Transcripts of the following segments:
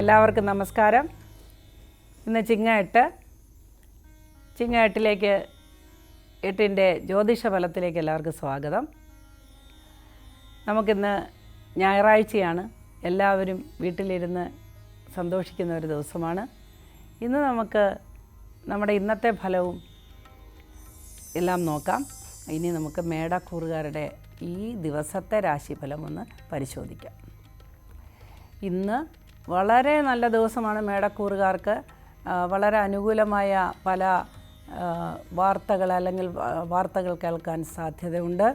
എല്ലാവർക്കും നമസ്കാരം. ഇന്ന് ചിങ്ങ എട്ടിലേക്ക് എട്ടിൻ്റെ ജ്യോതിഷ ഫലത്തിലേക്ക് എല്ലാവർക്കും സ്വാഗതം. നമുക്കിന്ന് ഞായറാഴ്ചയാണ്. എല്ലാവരും വീട്ടിലിരുന്ന് സന്തോഷിക്കുന്ന ഒരു ദിവസമാണ്. ഇന്ന് നമുക്ക് നമ്മുടെ ഇന്നത്തെ ഫലവും എല്ലാം നോക്കാം. ഇനി നമുക്ക് മേടക്കൂറുകാരുടെ ഈ ദിവസത്തെ രാശിഫലം ഒന്ന് പരിശോധിക്കാം. ഇന്ന് വളരെ നല്ല ദിവസമാണ് മേടക്കൂറുകാർക്ക്. വളരെ അനുകൂലമായ പല വാർത്തകൾ കേൾക്കാൻ സാധ്യതയുണ്ട്.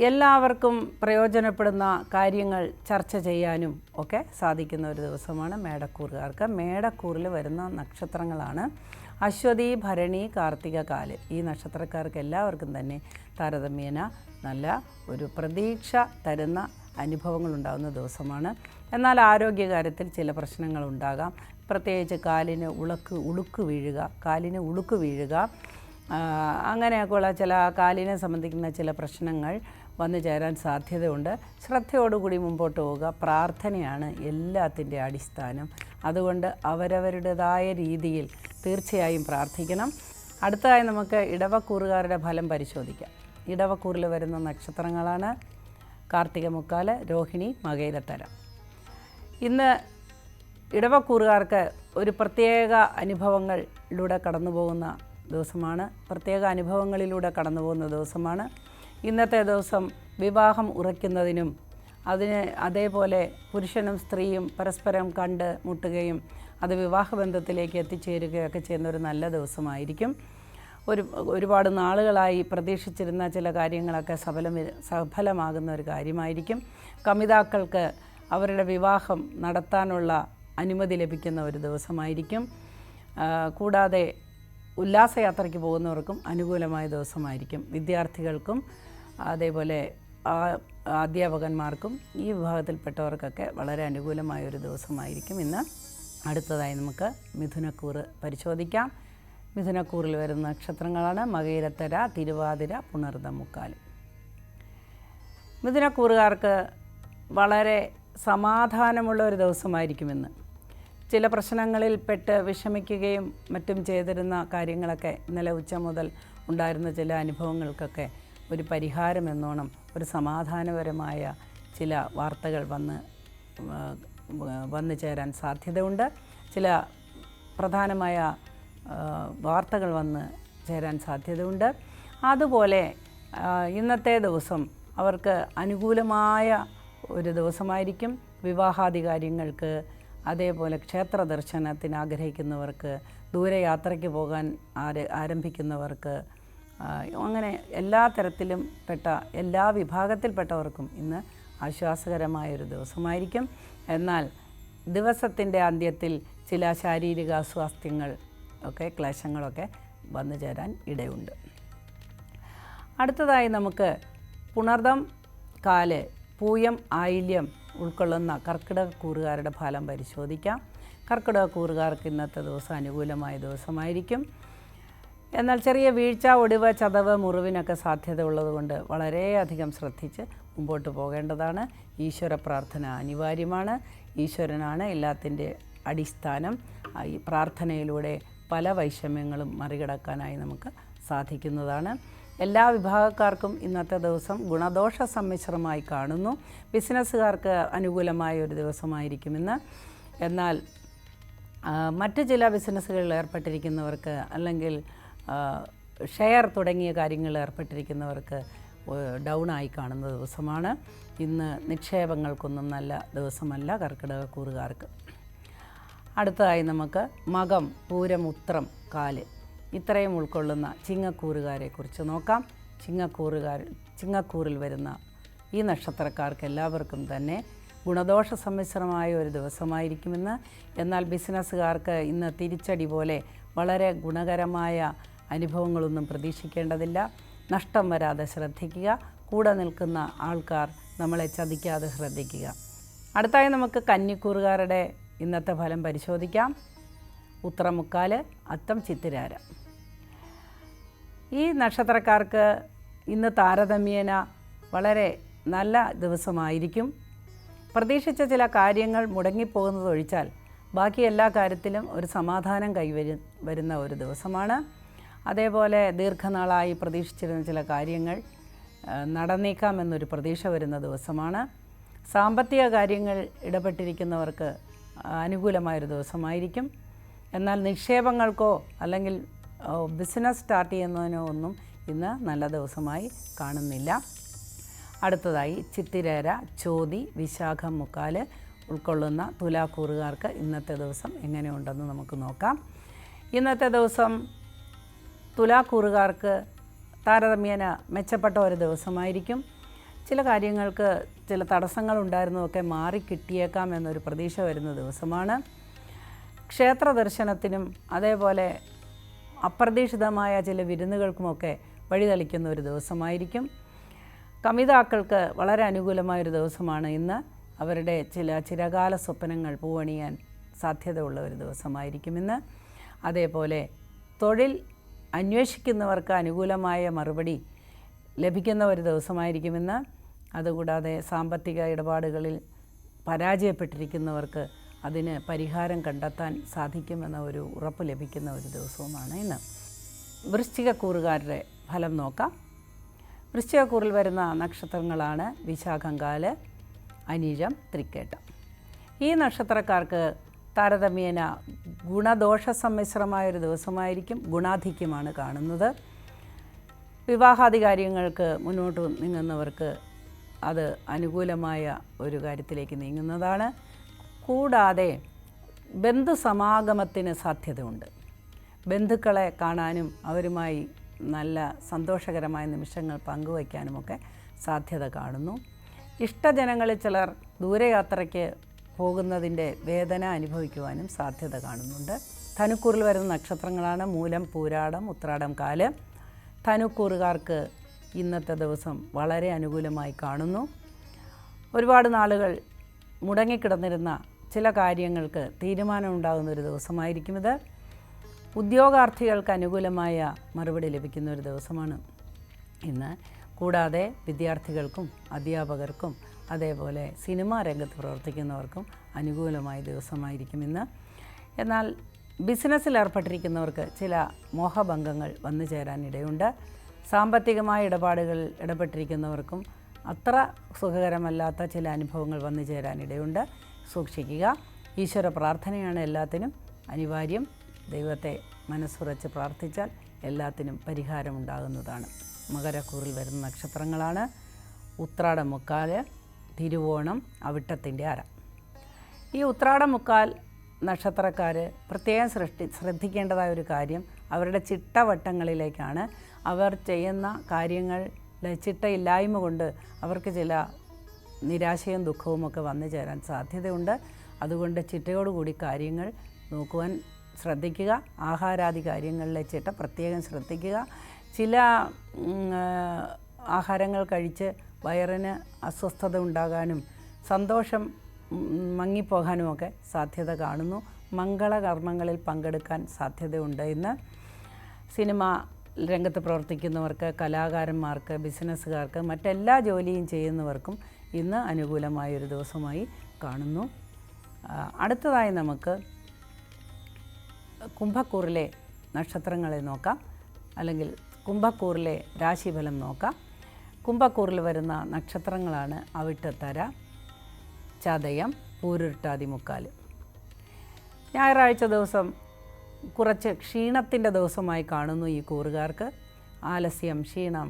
എല്ലാവർക്കും പ്രയോജനപ്പെടുന്ന കാര്യങ്ങൾ ചർച്ച ചെയ്യാനും ഒക്കെ സാധിക്കുന്ന ഒരു ദിവസമാണ് മേടക്കൂറുകാർക്ക്. മേടക്കൂറിൽ വരുന്ന നക്ഷത്രങ്ങളാണ് അശ്വതി, ഭരണി, കാർത്തിക, കാല്. ഈ നക്ഷത്രക്കാർക്ക് എല്ലാവർക്കും തന്നെ താരതമ്യേന നല്ല ഒരു പ്രതീക്ഷ തരുന്ന അനുഭവങ്ങളുണ്ടാകുന്ന ദിവസമാണ്. എന്നാൽ ആരോഗ്യകാര്യത്തിൽ ചില പ്രശ്നങ്ങളുണ്ടാകാം. പ്രത്യേകിച്ച് കാലിന് ഉളുക്ക് വീഴുക അങ്ങനെയൊക്കെയുള്ള ചില കാലിനെ സംബന്ധിക്കുന്ന ചില പ്രശ്നങ്ങൾ വന്നു ചേരാൻ സാധ്യതയുണ്ട്. ശ്രദ്ധയോടുകൂടി മുമ്പോട്ട് പോവുക. പ്രാർത്ഥനയാണ് എല്ലാത്തിൻ്റെ അടിസ്ഥാനം. അതുകൊണ്ട് അവരവരുടേതായ രീതിയിൽ തീർച്ചയായും പ്രാർത്ഥിക്കണം. അടുത്തതായി നമുക്ക് ഇടവക്കൂറുകാരുടെ ഫലം പരിശോധിക്കാം. ഇടവക്കൂറിൽ വരുന്ന നക്ഷത്രങ്ങളാണ് കാർത്തിക, മുക്കാല്, രോഹിണി, മകയിരത്തര. ഇന്ന് ഇടവക്കൂറുകാർക്ക് ഒരു പ്രത്യേക അനുഭവങ്ങളിലൂടെ കടന്നു പോകുന്ന ദിവസമാണ്. ഇന്നത്തെ ദിവസം വിവാഹം ഉറയ്ക്കുന്നതിനും അതേപോലെ പുരുഷനും സ്ത്രീയും പരസ്പരം കണ്ട് മുട്ടുകയും അത് വിവാഹബന്ധത്തിലേക്ക് എത്തിച്ചേരുകയൊക്കെ ചെയ്യുന്ന ഒരു നല്ല ദിവസമായിരിക്കും. ഒരുപാട് നാളുകളായി പ്രതീക്ഷിച്ചിരുന്ന ചില കാര്യങ്ങളൊക്കെ സഫലമാകുന്ന ഒരു കാര്യമായിരിക്കും. കമിതാക്കൾക്ക് അവരുടെ വിവാഹം നടത്താനുള്ള അനുമതി ലഭിക്കുന്ന ഒരു ദിവസമായിരിക്കും. കൂടാതെ ഉല്ലാസയാത്രയ്ക്ക് പോകുന്നവർക്കും അനുകൂലമായ ദിവസമായിരിക്കും. വിദ്യാർത്ഥികൾക്കും അതേപോലെ അധ്യാപകന്മാർക്കും ഈ വിഭാഗത്തിൽപ്പെട്ടവർക്കൊക്കെ വളരെ അനുകൂലമായ ഒരു ദിവസമായിരിക്കും ഇന്ന്. അടുത്തതായി നമുക്ക് മിഥുനക്കൂറ് പരിശോധിക്കാം. മിഥുനക്കൂറിൽ വരുന്ന നക്ഷത്രങ്ങളാണ് മകയിരത്തര, തിരുവാതിര, പുണർദം, മുക്കാല്. മിഥുനക്കൂറുകാർക്ക് വളരെ സമാധാനമുള്ള ഒരു ദിവസമായിരിക്കും ഇന്ന്. ചില പ്രശ്നങ്ങളിൽ പെട്ട് വിഷമിക്കുകയും മറ്റും ചെയ്തിരുന്ന കാര്യങ്ങളൊക്കെ ഇന്നലെ ഉച്ച മുതൽ ഉണ്ടായിരുന്ന ചില അനുഭവങ്ങൾക്കൊക്കെ ഒരു പരിഹാരം എന്നോണം ഒരു സമാധാനപരമായ ചില വാർത്തകൾ വന്നു ചേരാൻ സാധ്യതയുണ്ട്. ചില പ്രധാനമായ വാർത്തകൾ വന്ന് ചേരാൻ സാധ്യതയുണ്ട്. അതുപോലെ ഇന്നത്തെ ദിവസം അവർക്ക് അനുകൂലമായ ഒരു ദിവസമായിരിക്കും. വിവാഹാദി കാര്യങ്ങൾക്ക്, അതേപോലെ ക്ഷേത്ര ദർശനത്തിന് ആഗ്രഹിക്കുന്നവർക്ക്, ദൂരയാത്രയ്ക്ക് പോകാൻ ആരംഭിക്കുന്നവർക്ക്, അങ്ങനെ എല്ലാ തരത്തിലും എല്ലാ വിഭാഗത്തിൽപ്പെട്ടവർക്കും ഇന്ന് ആശ്വാസകരമായൊരു ദിവസമായിരിക്കും. എന്നാൽ ദിവസത്തിൻ്റെ അന്ത്യത്തിൽ ചില ശാരീരിക അസ്വാസ്ഥ്യങ്ങൾ ക്ലേശങ്ങളൊക്കെ വന്നു ചേരാൻ ഇടയുണ്ട്. അടുത്തതായി നമുക്ക് പുണർദം, കാല്, പൂയം, ആയില്യം ഉൾക്കൊള്ളുന്ന കർക്കിടകക്കൂറുകാരുടെ ഫലം പരിശോധിക്കാം. കർക്കിടകക്കൂറുകാർക്ക് ഇന്നത്തെ ദിവസം അനുകൂലമായ ദിവസമായിരിക്കും. എന്നാൽ ചെറിയ വീഴ്ച, ഒടിവ്, ചതവ്, മുറിവിനൊക്കെ സാധ്യത ഉള്ളതുകൊണ്ട് വളരെയധികം ശ്രദ്ധിച്ച് മുമ്പോട്ട് പോകേണ്ടതാണ്. ഈശ്വര പ്രാർത്ഥന അനിവാര്യമാണ്. ഈശ്വരനാണ് എല്ലാത്തിൻ്റെ അടിസ്ഥാനം. ഈ പ്രാർത്ഥനയിലൂടെ പല വൈഷമ്യങ്ങളും മറികടക്കാനായി നമുക്ക് സാധിക്കുന്നതാണ്. എല്ലാ വിഭാഗക്കാർക്കും ഇന്നത്തെ ദിവസം ഗുണദോഷ സമ്മിശ്രമായി കാണുന്നു. ബിസിനസ്സുകാർക്ക് അനുകൂലമായ ഒരു ദിവസമായിരിക്കും ഇന്ന്. എന്നാൽ മറ്റ് ചില ബിസിനസ്സുകളിൽ ഏർപ്പെട്ടിരിക്കുന്നവർക്ക്, അല്ലെങ്കിൽ ഷെയർ തുടങ്ങിയ കാര്യങ്ങളിൽ ഏർപ്പെട്ടിരിക്കുന്നവർക്ക് ഡൗണായി കാണുന്ന ദിവസമാണ് ഇന്ന്. നിക്ഷേപങ്ങൾക്കൊന്നും നല്ല ദിവസമല്ല കർക്കിടകക്കൂറുകാർക്ക്. അടുത്തതായി നമുക്ക് മകം, പൂരം, ഉത്രം, കാല് ഇത്രയും ഉൾക്കൊള്ളുന്ന ചിങ്ങക്കൂറുകാരെക്കുറിച്ച് നോക്കാം. ചിങ്ങക്കൂറിൽ വരുന്ന ഈ നക്ഷത്രക്കാർക്ക് എല്ലാവർക്കും തന്നെ ഗുണദോഷ സമ്മിശ്രമായ ഒരു ദിവസമായിരിക്കുമെന്ന്. എന്നാൽ ബിസിനസ്സുകാർക്ക് ഇന്ന് തിരിച്ചടി പോലെ വളരെ ഗുണകരമായ അനുഭവങ്ങളൊന്നും പ്രതീക്ഷിക്കേണ്ടതില്ല. നഷ്ടം വരാതെ ശ്രദ്ധിക്കുക. കൂടെ നിൽക്കുന്ന ആൾക്കാർ നമ്മളെ ചതിക്കാതെ ശ്രദ്ധിക്കുക. അടുത്തായി നമുക്ക് കന്നിക്കൂറുകാരുടെ ഇന്നത്തെ ഫലം പരിശോധിക്കാം. ഉത്രം, മുക്കാല്, അത്തം, ചിത്തിരാര. ഈ നക്ഷത്രക്കാർക്ക് ഇന്ന് താരതമ്യേന വളരെ നല്ല ദിവസമായിരിക്കും. പ്രതീക്ഷിച്ച ചില കാര്യങ്ങൾ മുടങ്ങിപ്പോകുന്നതൊഴിച്ചാൽ ബാക്കി എല്ലാ കാര്യത്തിലും ഒരു സമാധാനം വരുന്ന ഒരു ദിവസമാണ്. അതേപോലെ ദീർഘനാളായി പ്രതീക്ഷിച്ചിരുന്ന ചില കാര്യങ്ങൾ നടന്നേക്കാമെന്നൊരു പ്രതീക്ഷ വരുന്ന ദിവസമാണ്. സാമ്പത്തിക കാര്യങ്ങൾ ഇടപെട്ടിരിക്കുന്നവർക്ക് അനുകൂലമായൊരു ദിവസമായിരിക്കും. എന്നാൽ നിക്ഷേപങ്ങൾക്കോ അല്ലെങ്കിൽ ബിസിനസ് സ്റ്റാർട്ട് ചെയ്യുന്നതിനോ ഒന്നും ഇന്ന് നല്ല ദിവസമായി കാണുന്നില്ല. അടുത്തതായി ചിത്തിരേര, ചോതി, വിശാഖം, മുക്കാല് ഉൾക്കൊള്ളുന്ന തുലാക്കൂറുകാർക്ക് ഇന്നത്തെ ദിവസം എങ്ങനെയുണ്ടെന്ന് നമുക്ക് നോക്കാം. ഇന്നത്തെ ദിവസം തുലാക്കൂറുകാർക്ക് താരതമ്യേന മെച്ചപ്പെട്ട ഒരു ദിവസമായിരിക്കും. ചില കാര്യങ്ങൾക്ക് ചില തടസ്സങ്ങളുണ്ടായിരുന്നതൊക്കെ മാറിക്കിട്ടിയേക്കാം എന്നൊരു പ്രതീക്ഷ വരുന്ന ദിവസമാണ്. ക്ഷേത്ര ദർശനത്തിനും അതേപോലെ അപ്രതീക്ഷിതമായ ചില വിരുന്നുകൾക്കുമൊക്കെ വഴിതെളിക്കുന്ന ഒരു ദിവസമായിരിക്കും. കമിതാക്കൾക്ക് വളരെ അനുകൂലമായൊരു ദിവസമാണ് ഇന്ന്. അവരുടെ ചില ചിരകാല സ്വപ്നങ്ങൾ പൂവണിയാൻ സാധ്യതയുള്ള ഒരു ദിവസമായിരിക്കും ഇന്ന്. അതേപോലെ തൊഴിൽ അന്വേഷിക്കുന്നവർക്ക് അനുകൂലമായ മറുപടി ലഭിക്കുന്ന ഒരു ദിവസമായിരിക്കുമെന്ന്. അതുകൂടാതെ സാമ്പത്തിക ഇടപാടുകളിൽ പരാജയപ്പെട്ടിരിക്കുന്നവർക്ക് അതിന് പരിഹാരം കണ്ടെത്താൻ സാധിക്കുമെന്ന ഒരു ഉറപ്പ് ലഭിക്കുന്ന ഒരു ദിവസവുമാണ് ഇന്ന്. വൃശ്ചികക്കൂറുകാരുടെ ഫലം നോക്കാം. വൃശ്ചികക്കൂറിൽ വരുന്ന നക്ഷത്രങ്ങളാണ് വിശാഖങ്കാല്, അനിഴം, തൃക്കേട്ടം. ഈ നക്ഷത്രക്കാർക്ക് താരതമ്യേന ഗുണദോഷ സമ്മിശ്രമായൊരു ദിവസമായിരിക്കും. ഗുണാധിക്യമാണ് കാണുന്നത്. വിവാഹാദി കാര്യങ്ങൾക്ക് മുന്നോട്ട് നീങ്ങുന്നവർക്ക് അത് അനുകൂലമായ ഒരു കാര്യത്തിലേക്ക് നീങ്ങുന്നതാണ്. കൂടാതെ ബന്ധുസമാഗമത്തിന് സാധ്യതയുണ്ട്. ബന്ധുക്കളെ കാണാനും അവരുമായി നല്ല സന്തോഷകരമായ നിമിഷങ്ങൾ പങ്കുവയ്ക്കാനുമൊക്കെ സാധ്യത കാണുന്നു. ഇഷ്ടജനങ്ങളിൽ ചിലർ ദൂരയാത്രയ്ക്ക് പോകുന്നതിൻ്റെ വേദന അനുഭവിക്കുവാനും സാധ്യത കാണുന്നുണ്ട്. ധനുക്കൂറിൽ വരുന്ന നക്ഷത്രങ്ങളാണ് മൂലം, പൂരാടം, ഉത്രാടം, കാല്. ധനുക്കൂറുകാർക്ക് ഇന്നത്തെ ദിവസം വളരെ അനുകൂലമായി കാണുന്നു. ഒരുപാട് നാളുകൾ മുടങ്ങിക്കിടന്നിരുന്ന ചില കാര്യങ്ങൾക്ക് തീരുമാനമുണ്ടാകുന്ന ഒരു ദിവസമായിരിക്കും ഇത്. ഉദ്യോഗാർത്ഥികൾക്ക് അനുകൂലമായ മറുപടി ലഭിക്കുന്ന ഒരു ദിവസമാണ് ഇന്ന്. കൂടാതെ വിദ്യാർത്ഥികൾക്കും അധ്യാപകർക്കും അതേപോലെ സിനിമാ രംഗത്ത് പ്രവർത്തിക്കുന്നവർക്കും അനുകൂലമായ ദിവസമായിരിക്കും ഇന്ന്. എന്നാൽ ബിസിനസ്സിൽ ഏർപ്പെട്ടിരിക്കുന്നവർക്ക് ചില മോഹഭംഗങ്ങൾ വന്നു ചേരാനിടയുണ്ട്. സാമ്പത്തികമായ ഇടപാടുകളിൽ ഇടപെട്ടിരിക്കുന്നവർക്കും അത്ര സുഖകരമല്ലാത്ത ചില അനുഭവങ്ങൾ വന്നു ചേരാനിടയുണ്ട്. സൂക്ഷിക്കുക. ഈശ്വര പ്രാർത്ഥനയാണ് എല്ലാത്തിനും അനിവാര്യം. ദൈവത്തെ മനസ്സുറച്ച് പ്രാർത്ഥിച്ചാൽ എല്ലാത്തിനും പരിഹാരമുണ്ടാകുന്നതാണ്. മകരക്കൂറിൽ വരുന്ന നക്ഷത്രങ്ങളാണ് ഉത്രാടം, മുക്കാല്, തിരുവോണം, അവിട്ടത്തിൻ്റെ അര. ഈ ഉത്രാടം, മുക്കാൽ നക്ഷത്രക്കാർ പ്രത്യേകം ശ്രദ്ധിക്കേണ്ടതായ ഒരു കാര്യം അവരുടെ ചിട്ടവട്ടങ്ങളിലേക്കാണ്. അവർ ചെയ്യുന്ന കാര്യങ്ങൾ ചിട്ടയില്ലായ്മ കൊണ്ട് അവർക്ക് ചില നിരാശയും ദുഃഖവുമൊക്കെ വന്നു ചേരാൻ സാധ്യതയുണ്ട്. അതുകൊണ്ട് ചിട്ടയോടുകൂടി കാര്യങ്ങൾ നോക്കുവാൻ ശ്രദ്ധിക്കുക. ആഹാരാദി കാര്യങ്ങളിലെ ചിട്ട പ്രത്യേകം ശ്രദ്ധിക്കുക. ചില ആഹാരങ്ങൾ കഴിച്ച് വയറിന് അസ്വസ്ഥത ഉണ്ടാകാനും സന്തോഷം മങ്ങിപ്പോകാനുമൊക്കെ സാധ്യത കാണുന്നു. മംഗളകർമ്മങ്ങളിൽ പങ്കെടുക്കാൻ സാധ്യതയുണ്ട് ഇന്ന്. സിനിമ രംഗത്ത് പ്രവർത്തിക്കുന്നവർക്ക്, കലാകാരന്മാർക്ക്, ബിസിനസ്സുകാർക്ക്, മറ്റെല്ലാ ജോലിയും ചെയ്യുന്നവർക്കും ഇന്ന് അനുകൂലമായൊരു ദിവസമായി കാണുന്നു. അടുത്തതായി നമുക്ക് കുംഭക്കൂറിലെ നക്ഷത്രങ്ങളെ നോക്കാം, അല്ലെങ്കിൽ കുംഭക്കൂറിലെ രാശിഫലം നോക്കാം. കുംഭക്കൂറിൽ വരുന്ന നക്ഷത്രങ്ങളാണ് അവിട്ടത്തര, ചതയം, പൂരുരുട്ടാതി, മുക്കാല്. ഞായറാഴ്ച ദിവസം കുറച്ച് ക്ഷീണത്തിൻ്റെ ദിവസമായി കാണുന്നു ഈ കൂറുകാർക്ക്. ആലസ്യം, ക്ഷീണം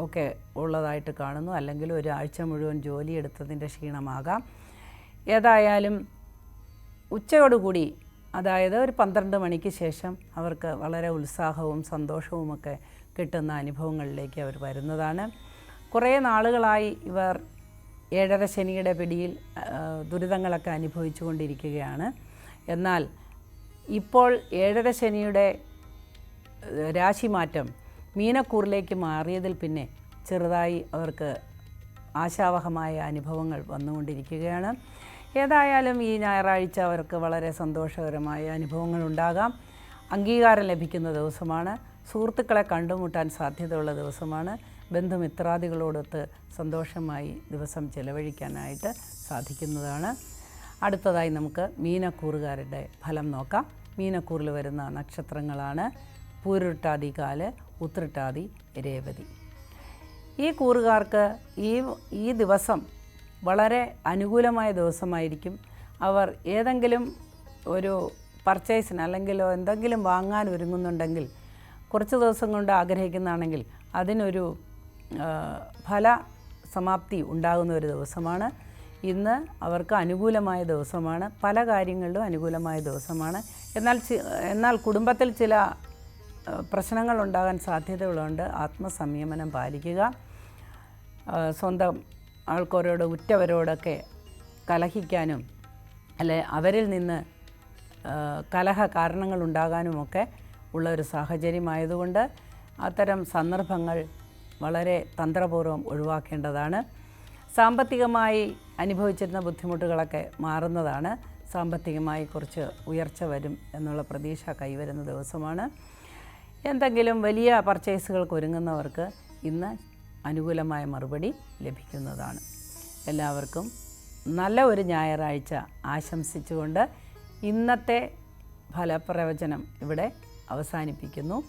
ഒക്കെ ഉള്ളതായിട്ട് കാണുന്നു. അല്ലെങ്കിൽ ഒരാഴ്ച മുഴുവൻ ജോലിയെടുത്തതിൻ്റെ ക്ഷീണമാകാം. ഏതായാലും ഉച്ചയോടുകൂടി, അതായത് ഒരു 12 മണിക്ക് ശേഷം അവർക്ക് വളരെ ഉത്സാഹവും സന്തോഷവുമൊക്കെ കിട്ടുന്ന അനുഭവങ്ങളിലേക്ക് അവർ വരുന്നതാണ്. കുറേ നാളുകളായി ഇവർ 7.5 ശനിയുടെ പിടിയിൽ ദുരിതങ്ങളൊക്കെ അനുഭവിച്ചു കൊണ്ടിരിക്കുകയാണ്. എന്നാൽ ഇപ്പോൾ 7.5 ശനിയുടെ രാശിമാറ്റം മീനക്കൂറിലേക്ക് മാറിയതിൽ പിന്നെ ചെറുതായി അവർക്ക് ആശാവഹമായ അനുഭവങ്ങൾ വന്നുകൊണ്ടിരിക്കുകയാണ്. ഏതായാലും ഈ ഞായറാഴ്ച അവർക്ക് വളരെ സന്തോഷകരമായ അനുഭവങ്ങളുണ്ടാകാം. അംഗീകാരം ലഭിക്കുന്ന ദിവസമാണ്. സുഹൃത്തുക്കളെ കണ്ടുമുട്ടാൻ സാധ്യതയുള്ള ദിവസമാണ്. ബന്ധുമിത്രാദികളോടൊത്ത് സന്തോഷമായി ദിവസം ചെലവഴിക്കാനായിട്ട് സാധിക്കുന്നതാണ്. അടുത്തതായി നമുക്ക് മീനക്കൂറുകാരുടെ ഫലം നോക്കാം. മീനക്കൂറിൽ വരുന്ന നക്ഷത്രങ്ങളാണ് പൂരുരുട്ടാതി കാല്, ഉത്രട്ടാതി, രേവതി. ഈ കൂറുകാർക്ക് ഈ ദിവസം വളരെ അനുകൂലമായ ദിവസമായിരിക്കും. അവർ ഏതെങ്കിലും ഒരു പർച്ചേസിന് അല്ലെങ്കിൽ എന്തെങ്കിലും വാങ്ങാൻ ഒരുങ്ങുന്നുണ്ടെങ്കിൽ, കുറച്ച് ദിവസം കൊണ്ട് ആഗ്രഹിക്കുന്നതാണെങ്കിൽ അതിനൊരു ഫല സമാപ്തി ഉണ്ടാകുന്ന ഒരു ദിവസമാണ്. ഇന്ന് അവർക്ക് അനുകൂലമായ ദിവസമാണ്. പല കാര്യങ്ങളിലും അനുകൂലമായ ദിവസമാണ്. എന്നാൽ കുടുംബത്തിൽ ചില പ്രശ്നങ്ങൾ ഉണ്ടാകാൻ സാധ്യതകളുണ്ട്. ആത്മസംയമനം പാലിക്കുക. സ്വന്തം ആൾക്കാരോട്, ഉറ്റവരോടൊക്കെ കലഹിക്കാനും അവരിൽ നിന്ന് കലഹ കാരണങ്ങൾ ഉണ്ടാകാനുമൊക്കെ ഉള്ള ഒരു സാഹചര്യമായതുകൊണ്ട് അത്തരം സന്ദർഭങ്ങൾ വളരെ തന്ത്രപൂർവ്വം ഒഴിവാക്കേണ്ടതാണ്. സാമ്പത്തികമായി അനുഭവിച്ചിരുന്ന ബുദ്ധിമുട്ടുകളൊക്കെ മാറുന്നതാണ്. സാമ്പത്തികമായി കുറച്ച് ഉയർച്ച വരും എന്നുള്ള പ്രതീക്ഷ കൈവരുന്ന ദിവസമാണ്. എന്തെങ്കിലും വലിയ പർച്ചേസുകൾക്ക് ഒരുങ്ങുന്നവർക്ക് ഇന്ന് അനുകൂലമായ മറുപടി ലഭിക്കുന്നതാണ്. എല്ലാവർക്കും നല്ല ഒരു ഞായറാഴ്ച ആശംസിച്ചുകൊണ്ട് ഇന്നത്തെ ഫലപ്രവചനം ഇവിടെ അവസാനിപ്പിക്കുന്നു.